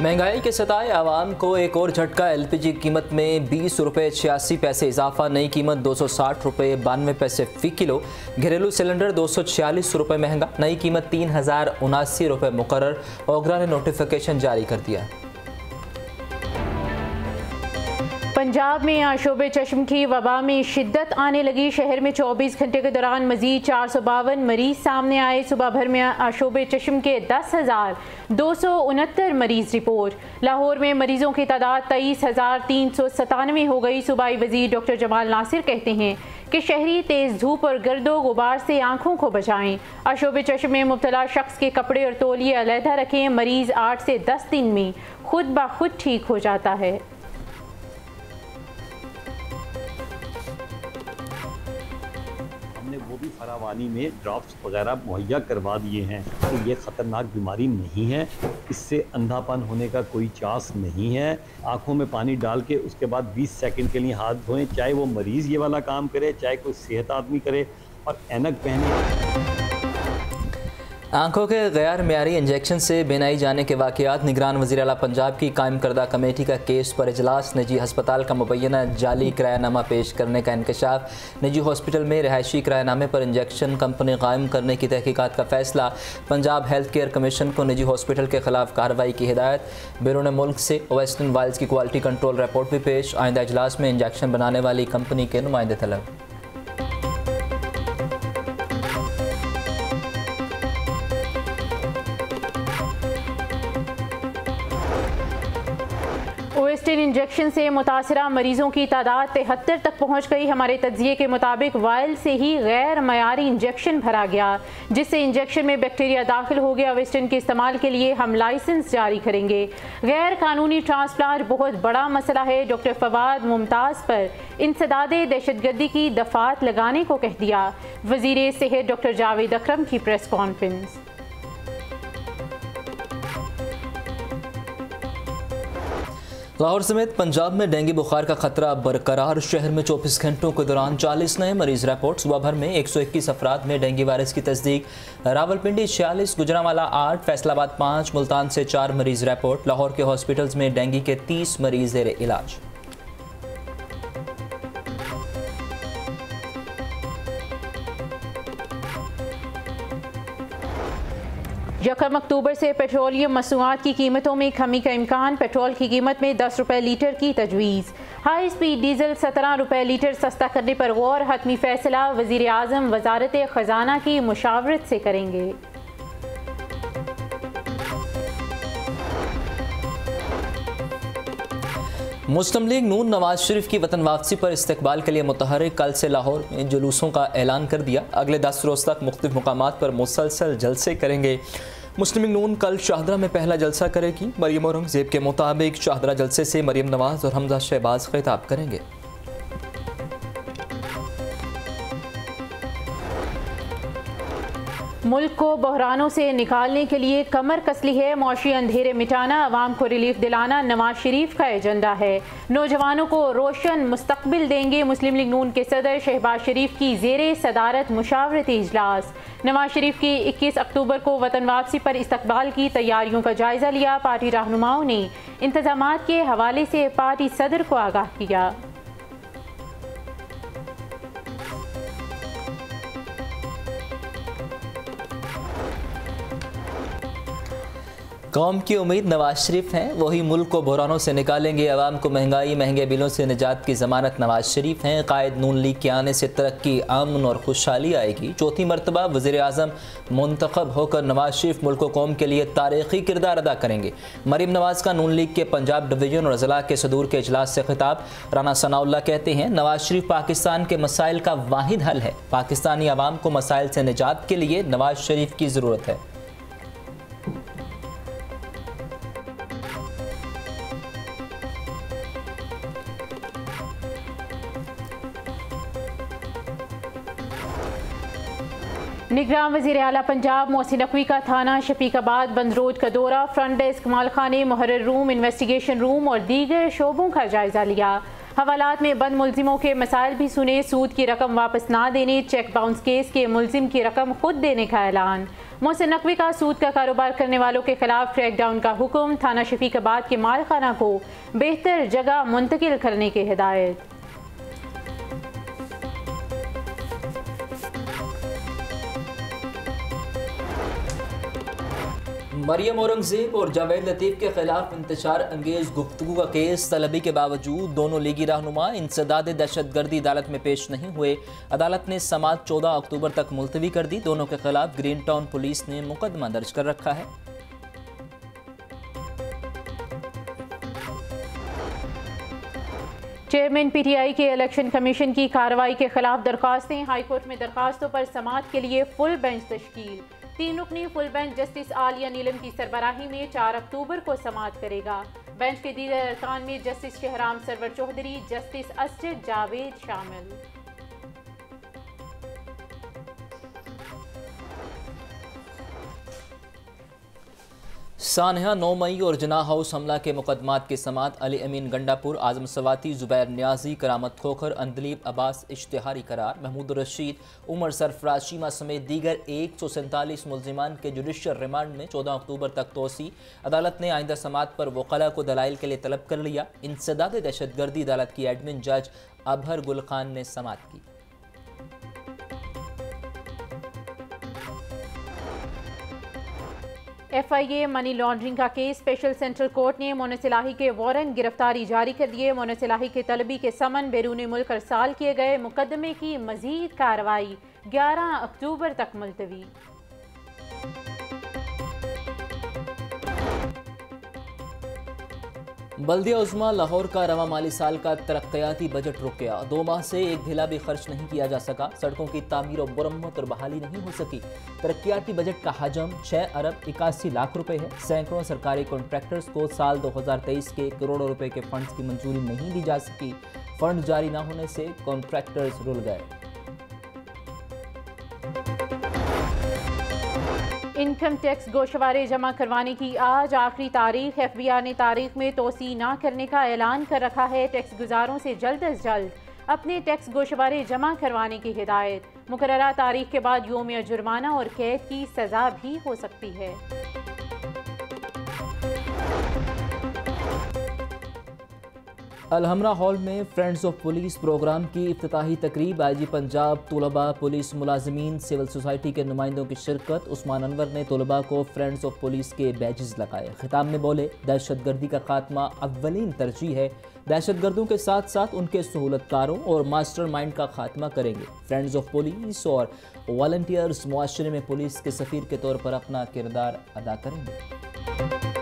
महंगाई के सताए आवाम को एक और झटका। एलपीजी कीमत में 20 रुपये 86 पैसे इजाफा, नई कीमत 260 रुपये 92 पैसे फ़ी किलो। घरेलू सिलेंडर 246 रुपये महंगा, नई कीमत 3079 रुपये मुकर्रर। ओगरा ने नोटिफिकेशन जारी कर दिया। पंजाब में आशोब चश्म की वबा में शिद्दत आने लगी। शहर में 24 घंटे के दौरान मजीद 452 मरीज सामने आए। सुबह भर में आशोब चश्म के 10,269 मरीज रिपोर्ट। लाहौर में मरीजों की तादाद 23,397 हो गई। सूबाई वजीर डॉक्टर जमाल नासिर कहते हैं कि शहरी तेज़ धूप और गर्दो गुबार से आंखों को बचाएं। आशोब चश्म में मुब्तला शख्स के कपड़े और तौलिए अलहदा रखें। मरीज 8 से 10 दिन में खुद ब खुद ठीक हो जाता है। वो भी फरावानी में ड्रॉप्स वगैरह मुहैया करवा दिए हैं कि ये ख़तरनाक बीमारी नहीं है, इससे अंधापन होने का कोई चांस नहीं है। आंखों में पानी डाल के उसके बाद 20 सेकंड के लिए हाथ धोएं, चाहे वो मरीज़ ये वाला काम करे, चाहे कोई सेहत आदमी करे, और ऐनक पहने। आंखों के गैर मियारी इंजेक्शन से बेनाई जाने के वाक़यात। निगरान वज़ीर आला पंजाब की कायम करदा कमेटी का केस पर इजलास। निजी हस्पताल का मुबैना जाली किरायानामा पेश करने का इंकशाफ। निजी हॉस्पिटल में रिहायशी किरायानामे पर इंजेक्शन कंपनी कायम करने की तहकीकात का फैसला। पंजाब हेल्थ केयर कमीशन को निजी हॉस्पिटल के खिलाफ कार्रवाई की हिदायत। बैरून मुल्क से वेस्टर्न वाइल्स की क्वालिटी कंट्रोल रिपोर्ट भी पेश। आइंदा इजलास में इंजेक्शन बनाने वाली कंपनी के नुमाइंदे तलब। वेस्टर्न इंजेक्शन से मुतासरा मरीजों की तादाद 73 तक पहुँच गई। हमारे तज्जिए के मुताबिक वायल से ही गैर मयारी इंजेक्शन भरा गया, जिससे इंजेक्शन में बैक्टीरिया दाखिल हो गया। वेस्टर्न के इस्तेमाल के लिए हम लाइसेंस जारी करेंगे। गैर कानूनी ट्रांसप्लांट बहुत बड़ा मसला है। डॉक्टर फवाद मुमताज़ पर इंसदादे दहशतगर्दी की दफात लगाने को कह दिया। वज़ीर सेहत डॉक्टर जावेद अकरम की प्रेस कॉन्फ्रेंस। लाहौर समेत पंजाब में डेंगू बुखार का खतरा बरकरार। शहर में 24 घंटों के दौरान 40 नए मरीज रिपोर्ट। सुबह भर में 121 अफराद में डेंगू वायरस की तस्दीक। रावलपिंडी 46, गुजरांवाला 8, फैसलाबाद 5, मुल्तान से 4 मरीज रिपोर्ट। लाहौर के हॉस्पिटल्स में डेंगू के 30 मरीज ज़ेरे इलाज। यकम अक्टूबर से पेट्रोलियम मसनूआत की कीमतों में कमी का इम्कान। पेट्रोल की कीमत में 10 रुपये लीटर की तजवीज़। हाई स्पीड डीजल 17 रुपये लीटर सस्ता करने पर गौर। हतमी फैसला वज़ीर आज़म वजारत ख़जाना की मुशावरत से करेंगे। मुस्लिम लीग नून नवाज शरीफ की वतन वापसी पर इस्तकबाल के लिए मुतहर्रिक। कल से लाहौर में जुलूसों का ऐलान कर दिया। अगले 10 रोज़ तक मुख्तलिफ मुकामात पर मुसलसल जलसे करेंगे। मुस्लिम लीग नून कल शाहदरा में पहला जलसा करेगी। मरियम औरंगज़ेब के मुताबिक शाहदरा जलसे से मरियम नवाज और हमजा शहबाज खिताब करेंगे। मुल्क को बहरानों से निकालने के लिए कमर कसली है। मौशी अंधेरे मिटाना, आवाम को रिलीफ दिलाना नवाज शरीफ का एजेंडा है। नौजवानों को रोशन मुस्तकबिल देंगे। मुस्लिम लीग नून के सदर शहबाज शरीफ की ज़ेरे सदारत मुशावरती इजलास। नवाज शरीफ की 21 अक्टूबर को वतन वापसी पर इस्तकबाल की तैयारियों का जायजा लिया। पार्टी रहनुमाओं ने इंतजामात के हवाले से पार्टी सदर को आगाह किया। कौम की उम्मीद नवाज शरीफ हैं, वही मुल्क को बहरानों से निकालेंगे। अवाम को महंगाई महंगे बिलों से निजात की ज़मानत नवाज शरीफ हैं। कायद नून लीग के आने से तरक्की, अमन और खुशहाली आएगी। चौथी मरतबा वज़ीर आज़म मुंतखब होकर नवाज शरीफ मुल्क कौम के लिए तारीख़ी किरदार अदा करेंगे। मरीम नवाज का नून लीग के पंजाब डिवीज़न और ज़िला के सदूर के इजलास से खिताब। राना सनाउल्लाह कहते हैं नवाज शरीफ पाकिस्तान के मसाइल का वाहिद हल है। पाकिस्तानी अवाम को मसाइल से निजात के लिए नवाज शरीफ की ज़रूरत है। निगरान वज़ीर आला पंजाब मोहसिन नकवी का थाना शफीकाबाद बंद रोड का दौरा। फ्रंट डेस्क, मालखाने, मुहर्रिर रूम, इन्वेस्टिगेशन रूम और दीगर शोबों का जायजा लिया। हवालात में बंद मुलजिमों के मसाइल भी सुने। सूद की रकम वापस ना देने, चेक बाउंस केस के मुलजिम की रकम खुद देने का ऐलान। मोहसिन नकवी का सूद का कारोबार करने वालों के खिलाफ क्रैकडाउन का हुक्म, थाना शफीकाबाद के मालखाना को बेहतर जगह मुंतकिल करने की हिदायत। मरियम औरंगजेब और जावेद लतीफ़ के खिलाफ इंतशार अंगेज गुफ्तगू का केस तलबी के बावजूद दोनों लीगी रहनुमा इंसदाद दहशतगर्दी अदालत में पेश नहीं हुए। अदालत ने समाअत 14 अक्टूबर तक मुलतवी कर दी। दोनों के खिलाफ ग्रीन टाउन पुलिस ने मुकदमा दर्ज कर रखा है। चेयरमैन पीटीआई के इलेक्शन कमीशन की कार्रवाई के खिलाफ दरख्वास्तें। हाईकोर्ट में दरखास्तों पर समाअत के लिए फुल बेंच तश्कील। 3 रुकनी full bench justice Aalia Neelum की सरबराही में 4 अक्टूबर को समाअत करेगा। बेंच के दीगर अरकान में जस्टिस शहराम सरवर चौधरी, जस्टिस असजद जावेद शामिल। सानहा 9 मई और जना हाउस हमला के मुकदमात के समात अली अमीन गंडापुर, आजम सवाती, जुबैर न्याजी, करामत खोखर, अंदलीब अब्बास इश्तिहारी करार, महमूद रशीद, उमर सरफराज शीमा समेत दीगर 147 मुल्जिमान के जुडिशल रिमांड में 14 अक्टूबर तक तोसी। अदालत ने आइंदा समात पर वकला को दलाइल के लिए तलब कर लिया। इंसदाद दहशतगर्दी अदालत की एडमिन जज अबहर गुल खान ने समात की। FIA मनी लॉन्ड्रिंग का केस। स्पेशल सेंट्रल कोर्ट ने मोनस इलाही के वारंट गिरफ्तारी जारी कर दिए। मोनस इलाही के तलबी के समन बैरून मुल्क अरसाल किए गए। मुकदमे की मजीद कार्रवाई 11 अक्टूबर तक मुलतवी। बल्दिया उस्मा लाहौर का रवा माली साल का तरक्याती बजट रुक गया। 2 माह से एक ढिला भी खर्च नहीं किया जा सका। सड़कों की तामीर और मुरम्मत और बहाली नहीं हो सकी। तरक्याती बजट का हजम 6 अरब 81 लाख रुपए है। सैकड़ों सरकारी कॉन्ट्रैक्टर्स को साल 2023 के करोड़ों रुपए के फंड्स की मंजूरी नहीं दी जा सकी। फंड जारी न होने से कॉन्ट्रैक्टर्स रुल गए। इनकम टैक्स गोशवारे जमा करवाने की आज आखिरी तारीख। FBI ने तारीख में तोसी न करने का ऐलान कर रखा है। टैक्स गुजारों से जल्द अज जल्द अपने टैक्स गोशवारे जमा करवाने की हिदायत। मुकर्ररा तारीख के बाद योमिया जुर्माना और कैद की सजा भी हो सकती है। अलहमरा हॉल में फ्रेंड्स ऑफ पुलिस प्रोग्राम की इफ्तिताही तकरीब। IG पंजाब, तलबा, पुलिस मुलाजमीन, सिविल सोसाइटी के नुमाइंदों की शिरकत। उस्मान अनवर ने तलबा को फ्रेंड्स ऑफ पुलिस के बैजेस लगाए। खिताब में बोले, दहशतगर्दी का खात्मा अव्वलीन तरजीह है। दहशतगर्दों के साथ साथ उनके सहूलतकारों और मास्टर माइंड का खात्मा करेंगे। फ्रेंड्स ऑफ पुलिस और वॉलंटियर्स मुआशरे में पुलिस के सफीर के तौर पर अपना किरदार अदा करेंगे।